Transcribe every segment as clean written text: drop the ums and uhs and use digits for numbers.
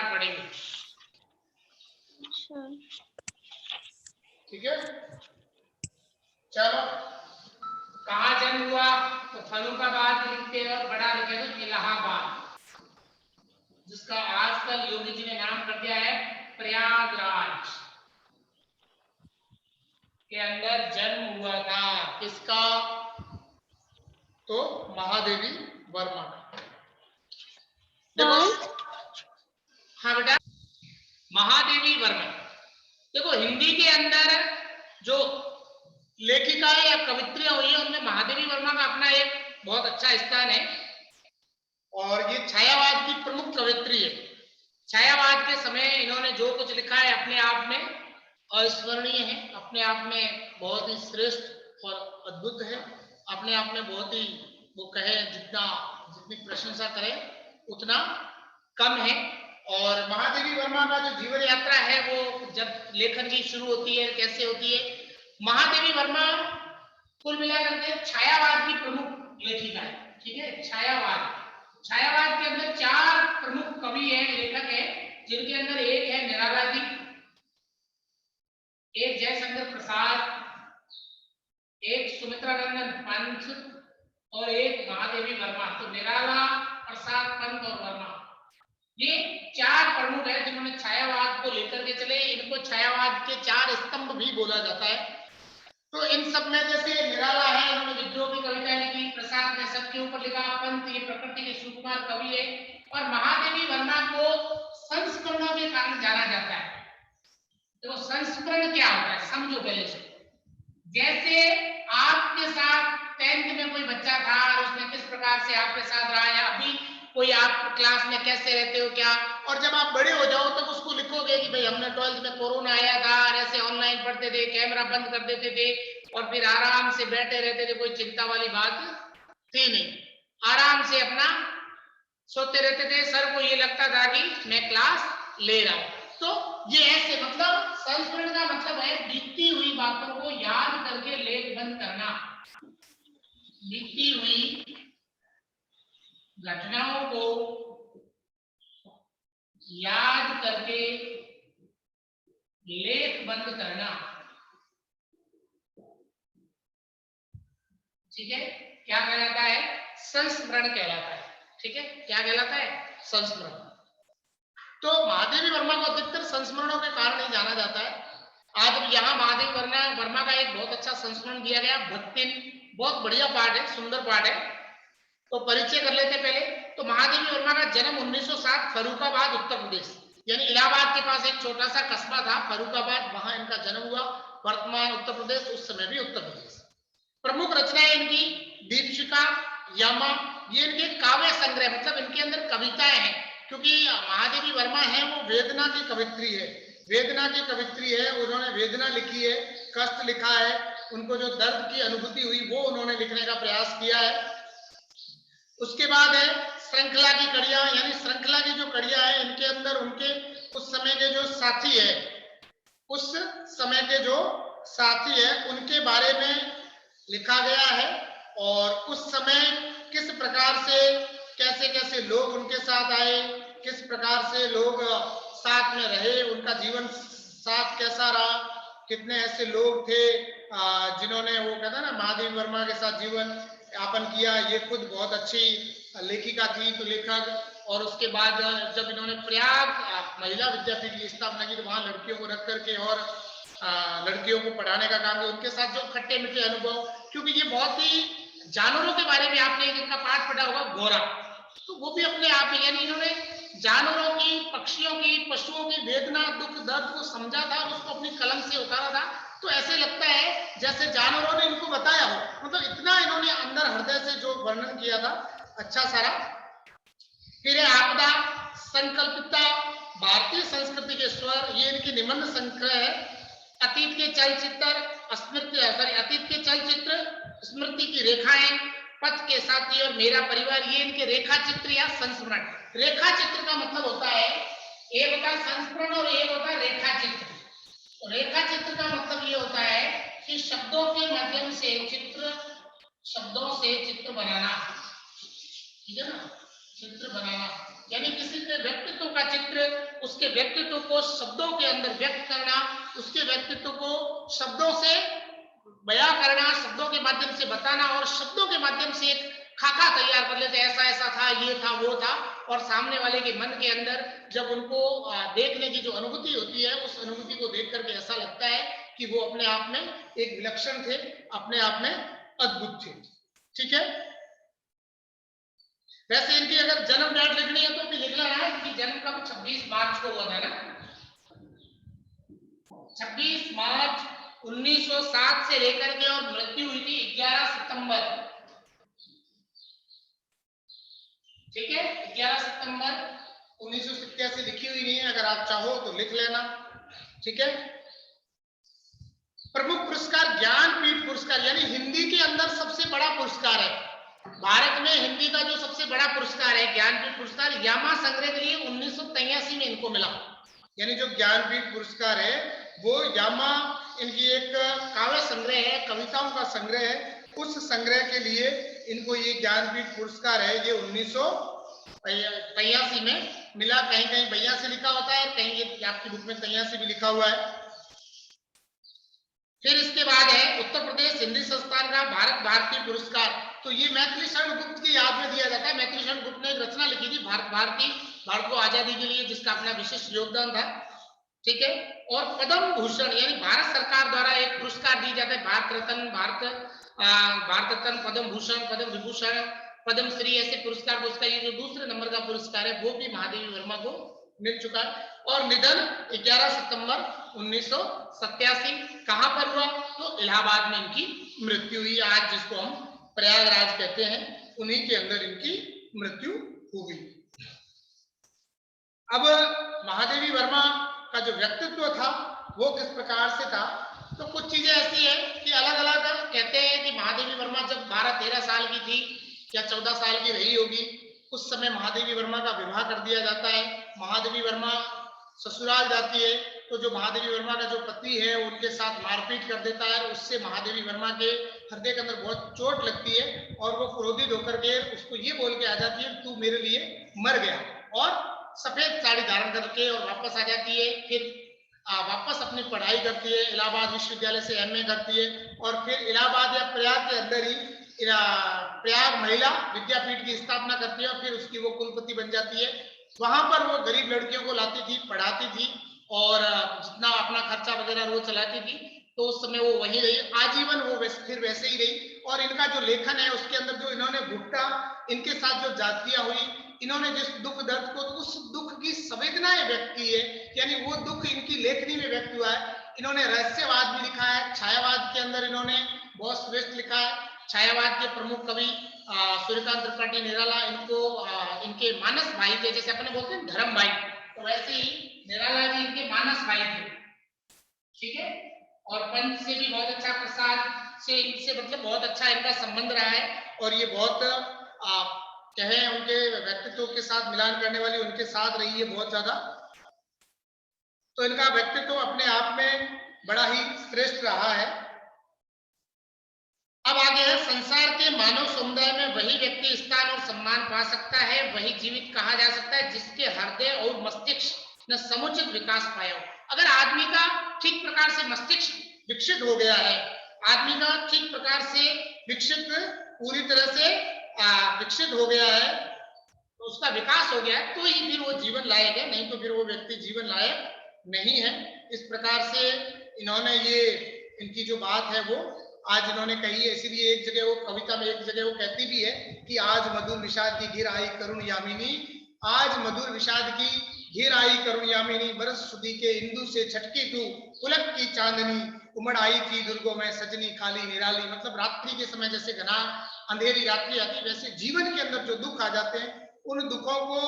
पढ़ेंगे। ठीक है, चलो। कहाँ जन्म हुआ? तो फर्रुखाबाद लिखते हैं और बड़ा लिखे तो इलाहाबाद, जिसका आजकल योगी जी ने नाम कर दिया है प्रयागराज के अंदर जन्म हुआ था। किसका? तो महादेवी वर्मा का। देखो, हाँ बेटा, महादेवी वर्मा। देखो, हिंदी के अंदर जो लेखिकाएं या कवित्रियां हुई है उनमें महादेवी वर्मा का अपना एक बहुत अच्छा स्थान है, और ये छायावाद की प्रमुख कवित्री है। छायावाद के समय इन्होंने जो कुछ लिखा है अपने आप में अविस्मरणीय है, अपने आप में बहुत ही श्रेष्ठ और अद्भुत है, अपने आप में बहुत ही, वो कहे जितनी प्रशंसा करे उतना कम है। और महादेवी वर्मा का जो जीवन यात्रा है वो जब लेखन की शुरू होती है, कैसे होती है? महादेवी वर्मा कुल मिलाकर के छायावाद की प्रमुख लेखिका है। ठीक है, छायावाद के अंदर 4 प्रमुख कवि हैं, लेखक हैं, जिनके अंदर एक है निराला जी, एक जयशंकर प्रसाद, एक सुमित्रानंदन पंत और एक महादेवी वर्मा। तो निराला, प्रसाद, पंत और वर्मा, ये 4 प्रमुख है जिन्होंने छायावाद को लेकर के चले। इनको छायावाद के 4 स्तंभ भी बोला जाता है। तो इन सब में जैसे निराला है, इन्होंने विद्रोह की कविताएं लिखी, प्रसाद ने सबके ऊपर लिखा, पंत ये प्रकृति के सुकुमार कवि है, और महादेवी वर्मा को संस्करणों के कारण जाना जाता है। तो संस्करण क्या होता है समझो पहले से। जैसे आपके साथ 10th में कोई बच्चा था और उसने किस प्रकार से आपके साथ रहा, या अभी कोई आप क्लास में कैसे रहते हो क्या, और जब आप बड़े हो जाओ तब उसको लिखोगे कि भाई हमने 12th में कोरोना आया था और ऐसे ऑनलाइन पढ़ते थे, कैमरा बंद कर देते थे और फिर आराम से बैठे रहते थे, कोई चिंता वाली बात थी नहीं, आराम से अपना सोते रहते थे। सर को ये लगता था कि मैं क्लास ले रहा हूं। तो ये ऐसे, मतलब संस्मरण का मतलब है बीती हुई बातों को याद करके लेखबंद करना, बीती हुई घटनाओं को याद करके लेखबंद करना। ठीक है, क्या कहलाता है? संस्मरण कहलाता है। ठीक है, क्या कहलाता है? संस्मरण। तो महादेवी वर्मा को अधिकतर संस्मरणों के कारण ही जाना जाता है। आज यहाँ महादेवी वर्मा का एक बहुत अच्छा संस्मरण दिया गया, भक्तिन, बहुत बढ़िया पाठ है, सुंदर पाठ है। तो परिचय कर लेते पहले। तो महादेवी वर्मा का जन्म 1907 फर्रुखाबाद उत्तर प्रदेश, यानी इलाहाबाद के पास एक छोटा सा कस्बा था फर्रुखाबाद, वहां इनका जन्म हुआ। वर्तमान उत्तर प्रदेश, उस समय भी उत्तर प्रदेश। प्रमुख रचनाएं इनकी दीपशिखा, यमा, ये इनके काव्य संग्रह, मतलब इनके अंदर कविताएं हैं, क्योंकि महादेवी वर्मा है वो वेदना की कवित्री है, वेदना की कवित्री है। उन्होंने वेदना लिखी है, कष्ट लिखा है, उनको जो दर्द की अनुभूति हुई वो उन्होंने लिखने का प्रयास किया है। उसके बाद है श्रृंखला की कड़ियां, यानी श्रृंखला की जो कड़ियां है इनके अंदर उनके उस समय के जो साथी है, उस समय के जो साथी है उनके बारे में लिखा गया है, और उस समय किस प्रकार से कैसे कैसे लोग उनके साथ आए, किस प्रकार से लोग साथ में रहे, उनका जीवन साथ कैसा रहा, कितने ऐसे लोग थे जिन्होंने, वो कहता ना, महादेवी वर्मा के साथ जीवन यापन किया। ये खुद बहुत अच्छी लेखिका थी, तो लेखक। और उसके बाद जब इन्होंने प्रयाग महिला विद्यापीठ की स्थापना की, तो वहां लड़कियों को रख करके और लड़कियों को पढ़ाने का काम किया। उनके साथ जो खट्टे मीठे अनुभव, क्योंकि ये बहुत ही जानवरों के बारे में आपने एक इनका पाठ पढ़ा होगा गोरा, तो वो भी अपने आप में, यानी इन्होंने जानवरों की, पक्षियों की, पशुओं की वेदना, दुख, दर्द को समझा था और उसको अपनी कलम से उतारा था। तो ऐसे लगता है जैसे जानवरों ने इनको बताया हो, मतलब इतना इन्होंने अंदर हृदय से जो वर्णन किया था, अच्छा सारा। फिर आपदा, संकल्पिता, भारतीय संस्कृति के स्वर, ये इनकी निबंध संग्रह है। अतीत के चलचित्र, स्मृति की रेखाएं, पथ के साथी और मेरा परिवार, ये इनके रेखा चित्र या संस्मरण। रेखा चित्र का मतलब होता है, एक होता है संस्मरण और एक होता है रेखा चित्र। रेखा चित्र का मतलब ये होता है कि शब्दों के माध्यम से चित्र, शब्दों से चित्र बनाना, ठीक है ना। चित्र बनाना, यानी किसी के व्यक्तित्व का चित्र, उसके व्यक्तित्व को शब्दों के अंदर व्यक्त करना, उसके व्यक्तित्व को शब्दों से बयां करना, शब्दों के माध्यम से बताना और शब्दों के माध्यम से एक खाका तैयार कर लेते, ऐसा ऐसा था, ये था, वो था, और सामने वाले के मन के अंदर जब उनको देखने की जो अनुभूति होती है, उस अनुभूति को देख करके ऐसा लगता है कि वो अपने आप में एक विलक्षण थे, अपने आप में अद्भुत थे। ठीक है, वैसे इनकी अगर जन्म डेट लिखनी है तो भी लिख लेना है, इनकी जन्म कब 26 मार्च को हुआ था ना, 26 मार्च 1907 से लेकर के और मृत्यु हुई थी 11 सितंबर। ठीक है, 11 सितंबर 1987 लिखी हुई नहीं है, अगर आप चाहो तो लिख लेना। ठीक है, प्रमुख पुरस्कार ज्ञानपीठ पुरस्कार, यानी हिंदी के अंदर सबसे बड़ा पुरस्कार है भारत में, हिंदी का जो सबसे बड़ा पुरस्कार है ज्ञानपीठ पुरस्कार, यामा संग्रह के लिए 1983 में इनको मिला। यानी जो ज्ञानपीठ पुरस्कार है वो यामा, इनकी एक काव्य संग्रह है, कविताओं का संग्रह है, उस संग्रह के लिए इनको ये ज्ञानपीठ पुरस्कार है, ये 1983 में मिला। कहीं कहीं 82 लिखा होता है, कहीं ये आपकी बुक में 83 भी लिखा हुआ है। फिर इसके बाद है उत्तर प्रदेश हिंदी संस्थान का भारत भारती पुरस्कार, तो ये मैथिली शरण गुप्त की याद में दिया जाता है। मैथिली शरण गुप्त ने एक रचना लिखी थी भारत भारती, भारत को आजादी के लिए, जिसका अपना विशिष्ट योगदान था। ठीक है, और पद्म भूषण यानी भारत सरकार द्वारा एक पुरस्कार दी जाता है, भारत रत्न, भारत रत्न, पद्म भूषण, पद्म विभूषण, पद्म श्री, ऐसे पुरस्कार। उसका ये जो दूसरे नंबर का पुरस्कार है वो भी महादेवी वर्मा को मिल चुका है। और निधन 11 सितंबर 1987, कहां पर हुआ, तो इलाहाबाद में इनकी मृत्यु हुई, आज जिसको हम प्रयागराज कहते हैं, उन्हीं के अंदर इनकी मृत्यु हो गई। अब महादेवी वर्मा का जो व्यक्तित्व था वो किस प्रकार से था, तो कुछ चीजें ऐसी है कि अलग अलग कहते हैं कि महादेवी वर्मा जब 12-13 साल की थी या 14 साल की रही होगी, उस समय महादेवी वर्मा का विवाह कर दिया जाता है। महादेवी वर्मा ससुराल जाती है तो जो महादेवी वर्मा का जो पति है उनके साथ मारपीट कर देता है, उससे महादेवी वर्मा के हृदय के अंदर बहुत चोट लगती है और वो क्रोधित होकर के उसको ये बोल के आ जाती है तू मेरे लिए मर गया, और सफेद साड़ी धारण करके और वापस आ जाती है। फिर वापस अपनी पढ़ाई करती है, इलाहाबाद विश्वविद्यालय से एमए करती है और फिर इलाहाबाद या प्रयाग के अंदर ही प्रयाग महिला विद्यापीठ की स्थापना करती है और फिर उसकी वो कुलपति बन जाती है। वहां पर वो गरीब लड़कियों को लाती थी, पढ़ाती थी और जितना अपना खर्चा वगैरह वो चलाती थी। तो उस समय वो वहीं रही आजीवन, वो फिर वैसे ही रही। और इनका जो लेखन है उसके अंदर जो इन्होंने भुगता, इनके साथ जो जातियां हुई, इन्होंने जिस दुख दर्द को, उस दुख की संवेदनाएं व्यक्त की है, यानी वो दुख इनकी लेखनी में व्यक्त हुआ है। इन्होंने रहस्यवाद भी लिखा है, छायावाद के अंदर इन्होंने बहुत श्रेष्ठ लिखा है। छायावाद के प्रमुख कवि सूर्यकांत त्रिपाठी निराला, इनको इनके मानस भाई थे, जैसे अपने बोलते हैं धर्म भाई, तो वैसे ही निराला जी इनके मानस भाई थे। ठीक है, और पंच से भी बहुत अच्छा, प्रसाद से इनसे मतलब बहुत अच्छा इनका संबंध रहा है और ये बहुत कहें उनके व्यक्तित्व के साथ मिलान करने वाली उनके साथ रही है बहुत ज्यादा। तो इनका व्यक्तित्व अपने आप में बड़ा ही श्रेष्ठ रहा है। अब आगे है, संसार के मानव समुदाय में वही व्यक्ति स्थान और सम्मान पा सकता है, वही जीवित कहा जा सकता है जिसके हृदय और मस्तिष्क में समुचित विकास पाया हो। अगर आदमी का ठीक प्रकार से मस्तिष्क विकसित हो गया है, आदमी का ठीक प्रकार से विकसित, पूरी तरह से विकसित हो गया है, तो उसका विकास हो गया है, तो ही फिर वो जीवन लायक है, नहीं तो फिर वो व्यक्ति जीवन लायक नहीं है। इस प्रकार से इन्होंने ये इनकी जो बात है वो आज इन्होंने कही है। इसीलिए एक जगह वो कविता में एक जगह वो कहती भी है कि आज मधुर विषाद की घिर आई करुण यामिनी, आज मधुर विषाद की घिर आई करुण यामिनी, बरस सुधी के इंदु से छटकी तू, पुलक की चांदनी, उमड़ आई थी दुर्गों में सजनी खाली निराली। मतलब रात्रि के समय जैसे घना अंधेरी रात्रि आती, वैसे जीवन के अंदर जो दुख आ जाते हैं, उन दुखों को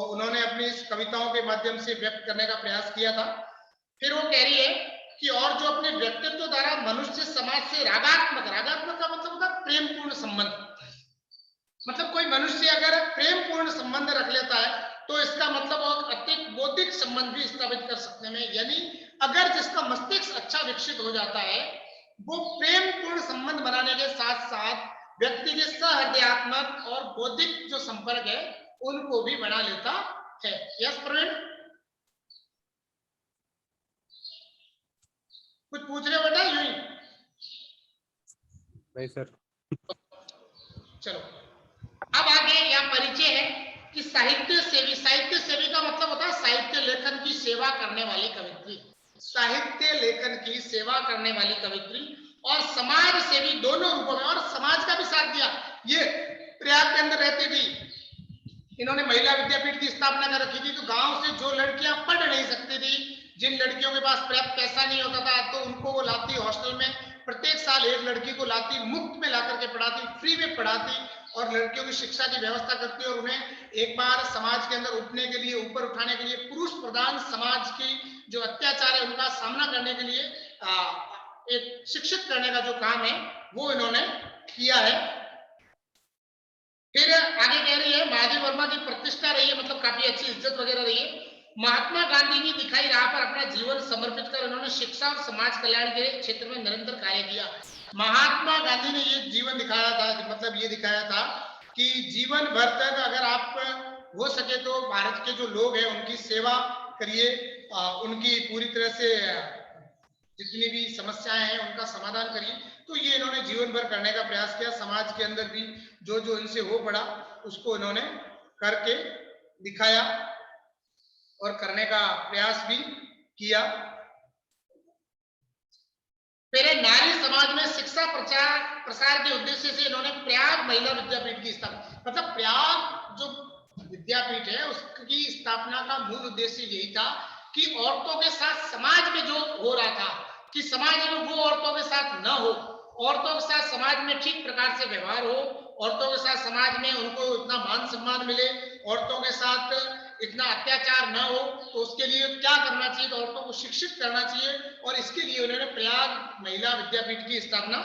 उन्होंने अपनी कविताओं के माध्यम से व्यक्त करने का प्रयास किया था। फिर वो कह रही है कि और जो अपने व्यक्तित्व द्वारा मनुष्य समाज से रागात्मक, रागात्मक का मतलब होता है प्रेमपूर्ण संबंध, मतलब कोई मनुष्य अगर प्रेमपूर्ण संबंध रख लेता है तो इसका मतलब अत्यधिक बौद्धिक संबंध भी स्थापित कर सकते हैं। यानी अगर जिसका मस्तिष्क अच्छा विकसित हो जाता है, वो प्रेमपूर्ण संबंध बनाने के साथ साथ व्यक्ति के सहृदयात्मक और बौद्धिक जो संपर्क है उनको भी बना लेता है। यस प्रवीण, कुछ पूछ रहे हो बेटा? यूं ही नहीं सर। चलो, अब आगे यहाँ परिचय है कि साहित्य सेवी। साहित्य सेवी का मतलब होता है साहित्य लेखन की सेवा करने वाली कवित्री। साहित्य लेखन की सेवा करने वाली कवित्री और समाज सेवी, दोनों रूपों में। और समाज का भी साथ दिया। ये प्रयाग के अंदर रहती थी, इन्होंने महिला विद्यापीठ की स्थापना कर रखी थी। तो गांव से जो लड़कियां पढ़ नहीं सकती थी, जिन लड़कियों के पास पर्याप्त पैसा नहीं होता था, तो उनको वो लाती हॉस्टल में, प्रत्येक साल एक लड़की को लाती, मुफ्त में ला करके पढ़ाती, फ्री में पढ़ाती और लड़कियों की शिक्षा की व्यवस्था करती। और उन्हें एक बार समाज के अंदर उठने के लिए, ऊपर उठाने के लिए, पुरुष प्रधान समाज की जो अत्याचार है उनका सामना करने के लिए एक शिक्षित करने का जो काम है वो इन्होंने किया है। फिर आगे कह रही है महादेवी वर्मा की प्रतिष्ठा रही है, मतलब काफी अच्छी इज्जत वगैरह रही है। महात्मा गांधी की दिखाई राह पर अपना जीवन समर्पित कर उन्होंने शिक्षा और समाज कल्याण के क्षेत्र में निरंतर कार्य किया। महात्मा गांधी ने ये जीवन दिखाया था, मतलब ये दिखाया था कि जीवन भर तक अगर आप हो सके तो भारत के जो लोग हैं उनकी सेवा करिए, उनकी पूरी तरह से जितनी भी समस्याएं हैं उनका समाधान करिए। तो ये इन्होंने जीवन भर करने का प्रयास किया। समाज के अंदर भी जो जो इनसे हो पड़ा उसको इन्होंने करके दिखाया और करने का प्रयास भी किया। पहले नारी समाज में शिक्षा प्रचार प्रसार के उद्देश्य से इन्होंने प्रयाग महिला विद्यापीठ की स्थापना, मतलब प्रयाग जो विद्यापीठ है उसकी स्थापना का मूल उद्देश्य यही था कि औरतों के साथ समाज में जो हो रहा था कि समाज में वो औरतों के साथ न हो, औरतों के साथ समाज में ठीक प्रकार से व्यवहार हो, औरतों के साथ समाज में उनको इतना मान सम्मान मिले, औरतों के साथ इतना अत्याचार न हो। तो उसके लिए क्या करना चाहिए? तो औरतों को शिक्षित करना चाहिए और इसके लिए उन्होंने प्रयाग महिला विद्यापीठ की स्थापना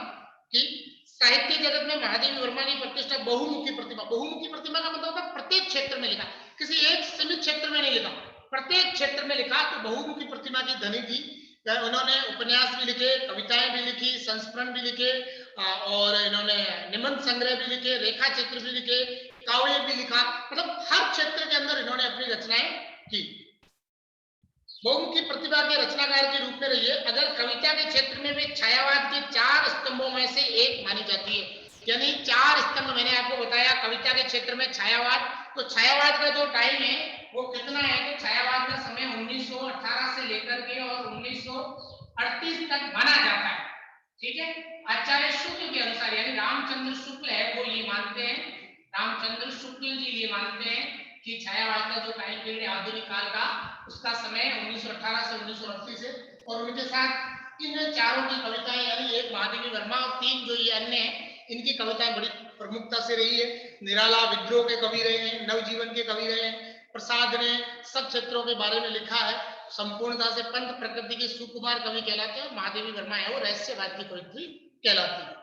की। साहित्य जगत में महादेवी वर्मा की प्रतिष्ठा बहुमुखी प्रतिभा। बहुमुखी प्रतिभा का मतलब होता है प्रत्येक क्षेत्र में लिखा, किसी एक सीमित क्षेत्र में नहीं लिखा, प्रत्येक क्षेत्र में लिखा। तो बहुमुखी प्रतिभा की धनी थी। उन्होंने उपन्यास भी लिखे, कविताएं भी लिखी, संस्मरण भी लिखे और इन्होंने निबंध संग्रह भी लिखे, रेखा चित्र भी लिखे, काव्य भी लिखा, मतलब हर क्षेत्र के अंदर इन्होंने अपनी रचनाएं की। बहुमुखी प्रतिभा के रचनाकार के रूप में रही है। अगर कविता के क्षेत्र में वे छायावाद के 4 स्तंभों में से एक मानी जाती है, यानी 4 स्तंभ मैंने आपको बताया कविता के क्षेत्र में छायावाद। तो छायावाद का जो टाइम है वो कितना है? तो छायावाद का समय 1918 से लेकर के और 1938 तक माना जाता है। ठीक है, आचार्य शुक्ल के अनुसार, यानी रामचंद्र शुक्ल है वो ये मानते हैं, रामचंद्र शुक्ल जी ये मानते हैं कि छायावाद का जो टाइम पीरियड आधुनिक काल का उसका समय 1918 से 1938 है। और उनके साथ इन चारों की कविताएं, यानी एक महादेवी वर्मा और 3 जो ये अन्य हैं, इनकी कविताएं बड़ी प्रमुखता से रही है। निराला विद्रोह के कवि रहे हैं, नवजीवन के कवि रहे हैं। प्रसाद ने सब क्षेत्रों के बारे में लिखा है। संपूर्णता से पंत प्रकृति के सुकुमार कवि कहलाते हैं। महादेवी वर्मा है वो रहस्यवाद की कवित्री कहलाती है।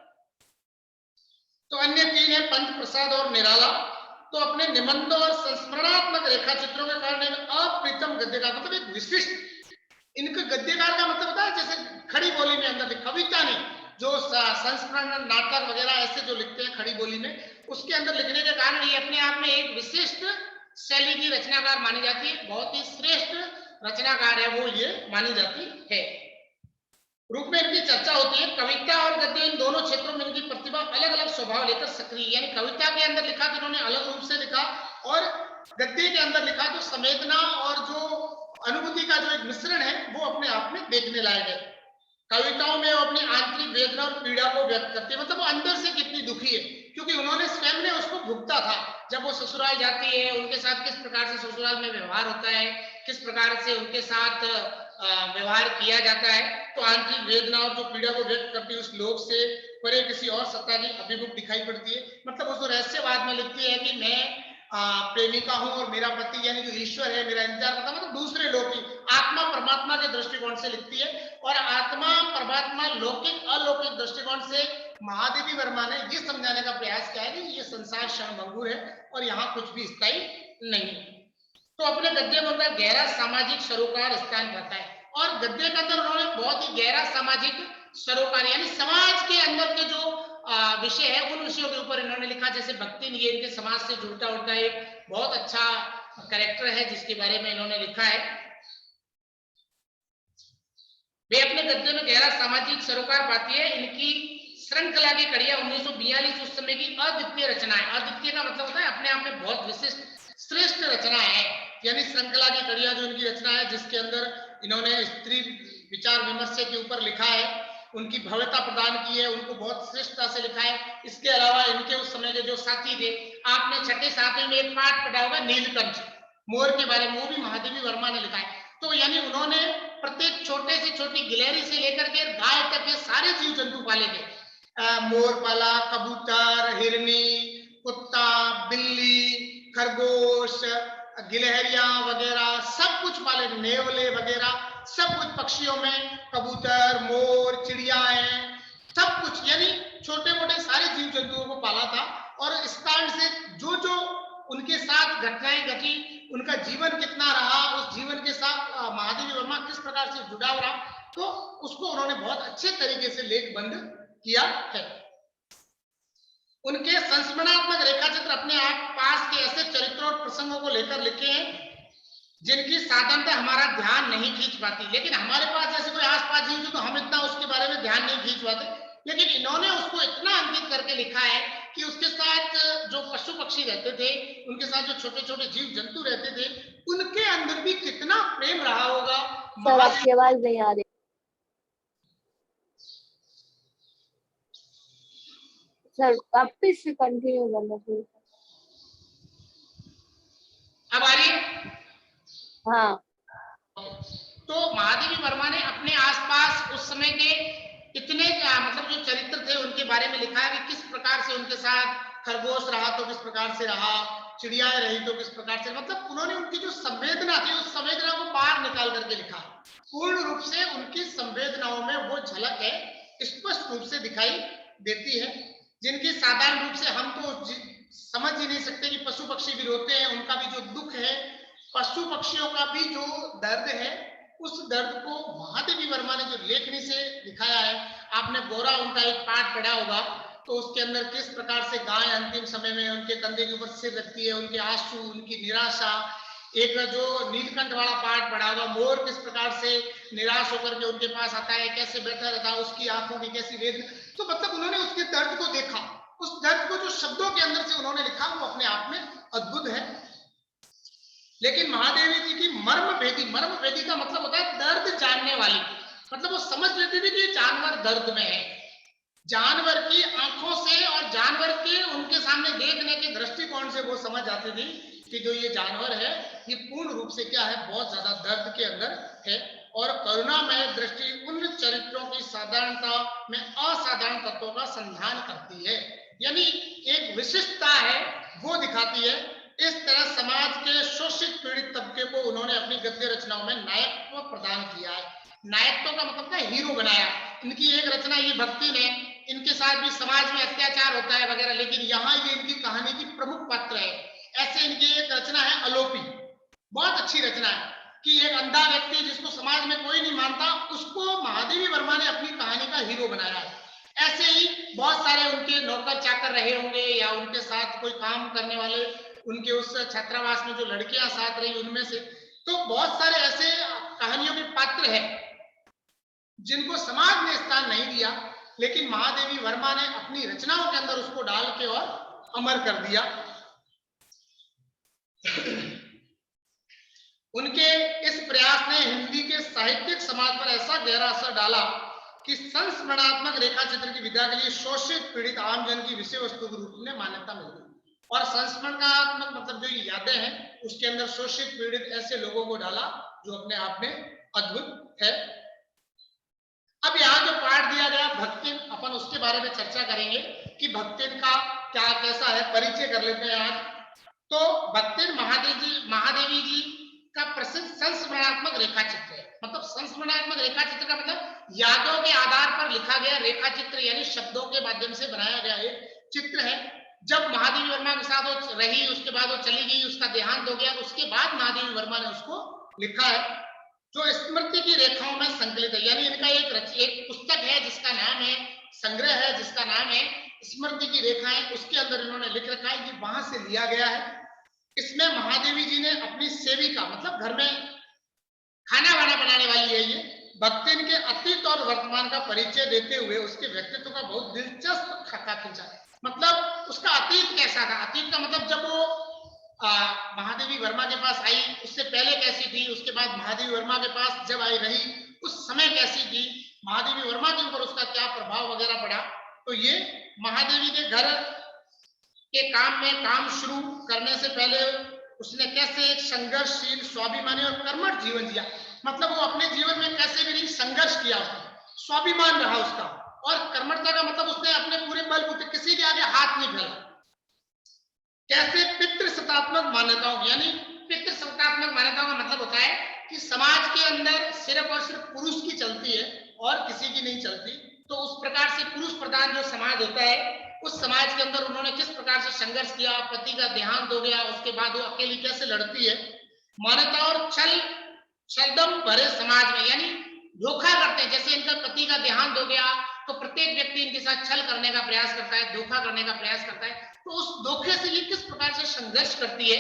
तो अन्य 3 है पंत, प्रसाद और निराला। तो अपने निबंध और संस्मरणात्मक रेखा चित्रों के कारण एक अप्रीतम गद्यकार, मतलब एक विशिष्ट, इनका गद्यकार का मतलब होता है जैसे खड़ी बोली में अंदर कविता नहीं, जो संस्मरण नाटक वगैरह ऐसे जो लिखते हैं खड़ी बोली में, उसके अंदर लिखने के कारण ये अपने आप में एक विशिष्ट शैली की रचनाकार मानी जाती है। बहुत ही श्रेष्ठ रचनाकार है वो ये मानी जाती है। रूप में इनकी चर्चा होती है। कविता और गद्य इन दोनों क्षेत्रों में इनकी प्रतिभा अलग अलग स्वभाव लेकर सक्रिय, यानी कविता के अंदर लिखा तो इन्होंने अलग रूप से लिखा और गद्य के अंदर लिखा तो संवेदना और जो अनुभूति का जो एक मिश्रण है वो अपने आप में देखने लायक है। कविताओं में वो अपनी आंतरिक वेदना और पीड़ा को व्यक्त करती है, मतलब वो अंदर से कितनी दुखी है, क्योंकि उन्होंने स्वयं ने उसको भुगता था। जब वो ससुराल जाती है, उनके साथ किस प्रकार से ससुराल में व्यवहार होता है, किस प्रकार से उनके साथ व्यवहार किया जाता है, तो आंतरिक वेदना और जो पीड़ा को व्यक्त करती है उस लोक से परे किसी और सत्ता की अभिमुख दिखाई पड़ती है। मतलब उस रहस्यवाद में लिखती है कि मैं प्रेमिका हूं और मेरा पति यानी जो ईश्वर है मेरा इंतजार करता, मतलब दूसरे लोग की आत्मा परमात्मा के दृष्टिकोण से लिखती है। और आत्मा परमात्मा लौकिक अलौकिक दृष्टिकोण से महादेवी वर्मा ने ये समझाने का प्रयास किया है कि ये संसार क्षणभंगुर है और यहाँ कुछ भी स्थायी नहीं। तो अपने गद्य में उनका गहरा सामाजिक सरोकार स्थान पाता है और गद्य के अंदर उन्होंने बहुत ही गहरा सामाजिक सरोकार यानी समाज के अंदर के जो विषय है उन विषयों के ऊपर इन्होंने लिखा। जैसे भक्तिन, ये इनके समाज से जुड़ता उड़ता एक बहुत अच्छा कैरेक्टर है जिसके बारे में इन्होंने लिखा है। वे अपने गद्य में गहरा सामाजिक सरोकार पाती है। इनकी श्रृंखला की कड़ियां 1942 उस समय की अद्वितीय रचना है। अद्वितीय का मतलब होता है अपने आप में बहुत विशिष्ट श्रेष्ठ रचना है, यानी श्रृंखला की कड़ियां जो इनकी रचना है जिसके अंदर इन्होंने स्त्री विचार विमर्श के ऊपर लिखा है, उनकी भव्यता प्रदान की है, उनको बहुत श्रेष्ठता से लिखा है। इसके अलावा इनके उस समय के जो साथी थे, आपने छठे सातवें में एक पाठ पढ़ा होगा नीलकंठ, मोर के बारे में, वो भी महादेवी वर्मा ने लिखा है। तो यानी उन्होंने प्रत्येक छोटे से छोटी गिलहरी से लेकर के गाय तक के सारे जीव जंतु पाले थे। मोर पाला, कबूतर, हिरनी, कुत्ता, बिल्ली, खरगोश, गिलहरियां वगैरह सब कुछ पाले, नेवले वगैरह सब कुछ, पक्षियों में कबूतर, मोर, चिड़ियाएं, सब कुछ, यानी छोटे मोटे सारे जीव जंतुओं को पाला था। और इस कारण से जो जो उनके साथ घटनाएं घटी, उनका जीवन कितना रहा, उस जीवन के साथ महादेवी वर्मा किस प्रकार से जुड़ाव रहा, तो उसको उन्होंने बहुत अच्छे तरीके से लेखबंद किया है। उनके संस्मरणात्मक रेखाचित्र अपने आप पास के ऐसे चरित्रों और प्रसंगों को लेकर लिखे हैं जिनकी साधारणतः हमारा ध्यान नहीं खींच पाती। लेकिन हमारे पास जैसे कोई आसपास जीव तो हम इतना उसके बारे में ध्यान नहीं खींच पाते, लेकिन इन्होंने उसको इतना अंकित करके लिखा है कि उसके साथ जो पशु पक्षी रहते थे, उनके साथ जो छोटे छोटे जीव जंतु रहते थे, उनके अंदर भी कितना प्रेम रहा होगा। सर आपकी आवाज नहीं आ रही सर, वापिस से कंटिन्यू करना प्लीज। अब आ रही है? हाँ। तो महादेवी वर्मा ने अपने आसपास उस समय के इतने मतलब जो चरित्र थे उनके बारे में लिखा है कि किस प्रकार से उनके साथ खरगोश रहा तो किस प्रकार से रहा, चिड़ियाएं रही तो किस प्रकार से, मतलब उन्होंने उनकी जो संवेदना थी उस संवेदना को बाहर निकाल करके लिखा। पूर्ण रूप से उनकी संवेदनाओं में वो झलक है स्पष्ट रूप से दिखाई देती है, जिनकी साधारण रूप से हम तो समझ ही नहीं सकते कि पशु पक्षी भी रोते हैं, उनका भी जो दुख है, पशु पक्षियों का भी जो दर्द है, उस दर्द को महादेवी वर्मा ने जो लेखनी से दिखाया है। आपने गोरा उनका एक पाठ पढ़ा होगा, तो उसके अंदर किस प्रकार से गाय अंतिम समय में उनके कंधे के ऊपर सिर रखती है, उनके आंसू, उनकी निराशा। एक जो नीलकंठ वाला पाठ पढ़ा होगा, मोर किस प्रकार से निराश होकर के उनके पास आता है, कैसे बैठा रहता है, उसकी आंखों की कैसी वेदना। तो मतलब उन्होंने उसके दर्द को देखा, उस दर्द को जो शब्दों के अंदर से उन्होंने लिखा वो अपने आप में अद्भुत है। लेकिन महादेवी जी की मर्म भेदी का मतलब होता है दर्द जानने वाली, मतलब वो समझ लेती थी कि जानवर दर्द में है। जानवर की आंखों से और जानवर के उनके सामने देखने के दृष्टिकोण से वो समझ आती थी कि जो ये जानवर है ये पूर्ण रूप से क्या है, बहुत ज्यादा दर्द के अंदर है। और करुणामय दृष्टि उन चरित्रों की साधारणता में असाधारण तत्वों का संधान करती है, यानी एक विशिष्टता है वो दिखाती है। इस तरह समाज के शोषित पीड़ित तबके को उन्होंने अपनी गद्य रचनाओं में नायकत्व प्रदान किया है। नायकत्व का मतलब है हीरो बनाया। इनकी एक रचना ये भक्ति ने, इनके साथ भी समाज में अत्याचार होता है वगैरह, लेकिन यहाँ ये इनकी कहानी की प्रमुख पात्र है। ऐसे इनकी एक रचना है अलोपी, बहुत अच्छी रचना है कि एक अंधा व्यक्ति जिसको समाज में कोई नहीं मानता, उसको महादेवी वर्मा ने अपनी कहानी का हीरो बनाया है। ऐसे ही बहुत सारे उनके नौकर चाकर रहे होंगे या उनके साथ कोई काम करने वाले, उनके उस छात्रावास में जो लड़कियां साथ रही उनमें से, तो बहुत सारे ऐसे कहानियों के पात्र हैं जिनको समाज ने स्थान नहीं दिया, लेकिन महादेवी वर्मा ने अपनी रचनाओं के अंदर उसको डाल के और अमर कर दिया। उनके इस प्रयास ने हिंदी के साहित्यिक समाज पर ऐसा गहरा असर डाला कि संस्मरणात्मक रेखाचित्र की विधा के लिए शोषित पीड़ित आमजन की विषय वस्तु के रूप में मान्यता मिल गई। और संस्मरणात्मक मतलब जो यादें हैं उसके अंदर शोषित पीड़ित ऐसे लोगों को डाला जो अपने आप में अद्भुत है। अब यहाँ जो पाठ दिया गया भक्तिन, अपन उसके बारे में चर्चा करेंगे कि भक्तिन का क्या कैसा है, परिचय कर लेते हैं आज। तो भक्तिन महादेवी जी का प्रसिद्ध संस्मरणात्मक रेखाचित्र है। मतलब संस्मरणात्मक रेखाचित्र का मतलब यादों के आधार पर लिखा गया रेखाचित्र, यानी शब्दों के माध्यम से बनाया गया एक चित्र है। जब महादेवी वर्मा के साथ वो रही, उसके बाद वो चली गई, उसका देहांत हो गया, उसके बाद महादेवी वर्मा ने उसको लिखा है, जो स्मृति की रेखाओं में संकलित है। यानी इनका एक पुस्तक है जिसका नाम है, संग्रह है जिसका नाम है स्मृति की रेखाएं, उसके अंदर इन्होंने लिख रखा है, ये वहां से लिया गया है। इसमें महादेवी जी ने अपनी सेविका, मतलब घर में खाना वाना बनाने वाली है ये, भक्तिन के अतीत और वर्तमान का परिचय देते हुए उसके व्यक्तित्व का बहुत दिलचस्प खाका खींचा। मतलब उसका अतीत कैसा था, अतीत का मतलब जब वो महादेवी वर्मा के पास आई उससे पहले कैसी थी, उसके बाद महादेवी वर्मा के पास जब आई रही उस समय कैसी थी, महादेवी वर्मा के ऊपर उसका क्या प्रभाव वगैरह पड़ा। तो ये महादेवी के घर के काम में काम शुरू करने से पहले उसने कैसे एक संघर्षशील, स्वाभिमानी और कर्मठ जीवन जिया। मतलब वो अपने जीवन में कैसे भी नहीं संघर्ष किया, उसने स्वाभिमान रहा उसका, और कर्मठता का मतलब उसने अपने पूरे बलबूते किसी के आगे हाथ नहीं फैला। कैसे पितृसत्तात्मक मान्यताओं, यानी पितृसत्तात्मक मान्यताओं का मतलब होता है कि समाज के अंदर सिर्फ और सिर्फ पुरुष की चलती है और किसी की नहीं चलती। तो उस प्रकार से पुरुष प्रधान जो समाज होता है, उस समाज के अंदर उन्होंने किस प्रकार से संघर्ष किया, पति का देहांत हो गया, उसके बाद वो अकेली कैसे लड़ती है। मान्यता और छलदम भरे समाज में, यानी धोखा करते हैं। जैसे इनका पति का देहांत हो गया तो प्रत्येक व्यक्ति इनके साथ छल करने का प्रयास करता है, धोखा करने का प्रयास करता है। तो उस धोखे से ये किस प्रकार से संघर्ष करती है,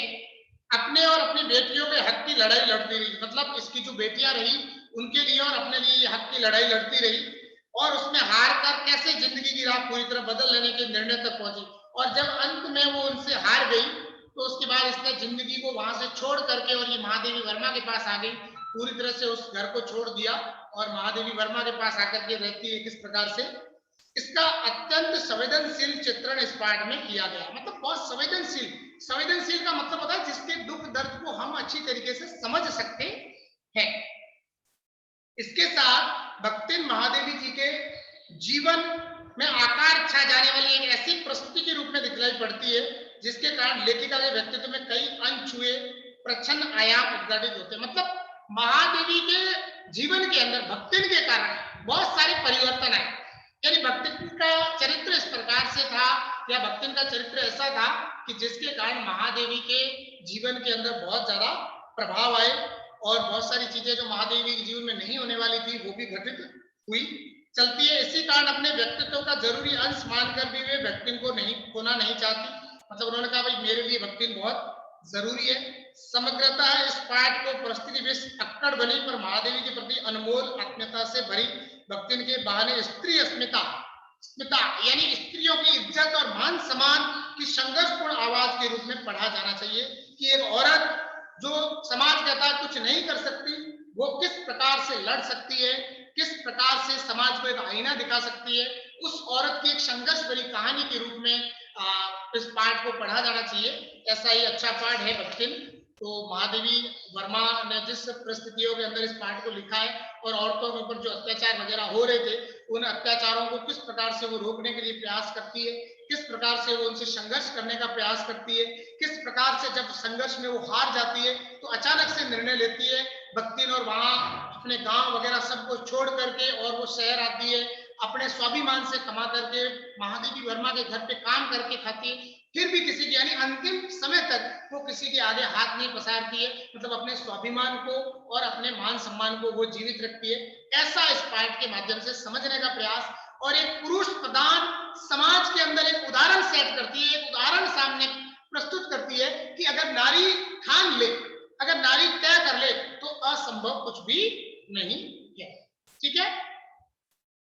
अपने और अपनी बेटियों के हक की लड़ाई लड़ती रही। मतलब इसकी जो बेटियां रही उनके लिए और अपने लिए हक की लड़ाई लड़ती रही, और उसमें हार कर कैसे जिंदगी की राह पूरी तरह बदल लेने के निर्णय तक पहुंची। और जब अंत में वो उनसे हार गई तो उसके बाद इसने जिंदगी को वहां से छोड़ करके और ये महादेवी वर्मा के पास आ गई, पूरी तरह से उस घर को छोड़ दिया और महादेवी वर्मा के पास आकर के रहती है। किस प्रकार से इसका अत्यंत संवेदनशील चित्रण इस पाठ में किया गया। मतलब बहुत संवेदनशील, संवेदनशील का मतलब होता है जिसके दुख दर्द को हम अच्छी तरीके से समझ सकते हैं। इसके साथ भक्तिन महादेवी जी के जीवन में आकार छा जाने वाली एक ऐसी प्रस्तुति के रूप में दिखलाई पड़ती है जिसके कारण लेखिका के व्यक्तित्व में कई अनछुए प्रच्छन्न आयाम उद्घाटित होते हैं। मतलब महादेवी के जीवन के अंदर भक्तिन के कारण बहुत सारे परिवर्तन आए। यानी भक्तिन का चरित्र इस प्रकार से था, या भक्तिन का चरित्र ऐसा था कि जिसके कारण महादेवी के जीवन के अंदर बहुत ज्यादा प्रभाव आए, और बहुत सारी चीजें जो महादेवी के जीवन में नहीं होने वाली थी वो भी घटित हुई चलती है। इसी कारण अपने व्यक्तित्व का जरूरी अंश मानकर भी वे भक्तिन को नहीं खोना नहीं चाहती। मतलब उन्होंने कहा भाई मेरे लिए भक्तिन बहुत जरूरी है। समग्रतः इस पाठ को परिस्थिति बेश अक्कड़ बनी पर महादेवी के प्रति अनमोल आत्मीयता से भरी भक्तिन के बहाने स्त्री अस्मिता यानी स्त्रियों की इज्जत और मान सम्मान की संघर्षपूर्ण आवाज के रूप में पढ़ा जाना चाहिए कि एक औरत जो समाज कहता है कुछ नहीं कर सकती, वो किस प्रकार से लड़ सकती है, किस प्रकार से समाज को एक आईना दिखा सकती है। उस औरत की एक संघर्ष भरी कहानी के रूप में इस पाठ को पढ़ा जाना चाहिए। ऐसा ही अच्छा पाठ है भक्तिन। तो महादेवी वर्मा ने जिस परिस्थितियों के अंदर इस पाठ को लिखा है और औरतों के ऊपर जो अत्याचार वगैरह हो रहे थे उन अत्याचारों को किस प्रकार से वो रोकने के लिए प्रयास करती है, किस प्रकार से वो उनसे संघर्ष करने का प्रयास करती है, किस प्रकार से जब संघर्ष में वो हार जाती है तो अचानक से निर्णय लेती है भक्तिन, और वहां अपने गांव वगैरह सबको छोड़ करके और वो शहर आती है, अपने स्वाभिमान से कमा करके महादेवी वर्मा के घर पे काम करके खाती है। फिर भी किसी की, यानी अंतिम समय तक वो किसी के आगे हाथ नहीं पसारती है। मतलब अपने स्वाभिमान को और अपने मान सम्मान को वो जीवित रखती है। ऐसा इस पाठ के माध्यम से समझने का प्रयास, और एक पुरुष प्रधान समाज के अंदर एक उदाहरण सेट करती है, एक उदाहरण सामने प्रस्तुत करती है कि अगर नारी ठान ले, अगर नारी तय कर ले तो असंभव कुछ भी नहीं है। ठीक है।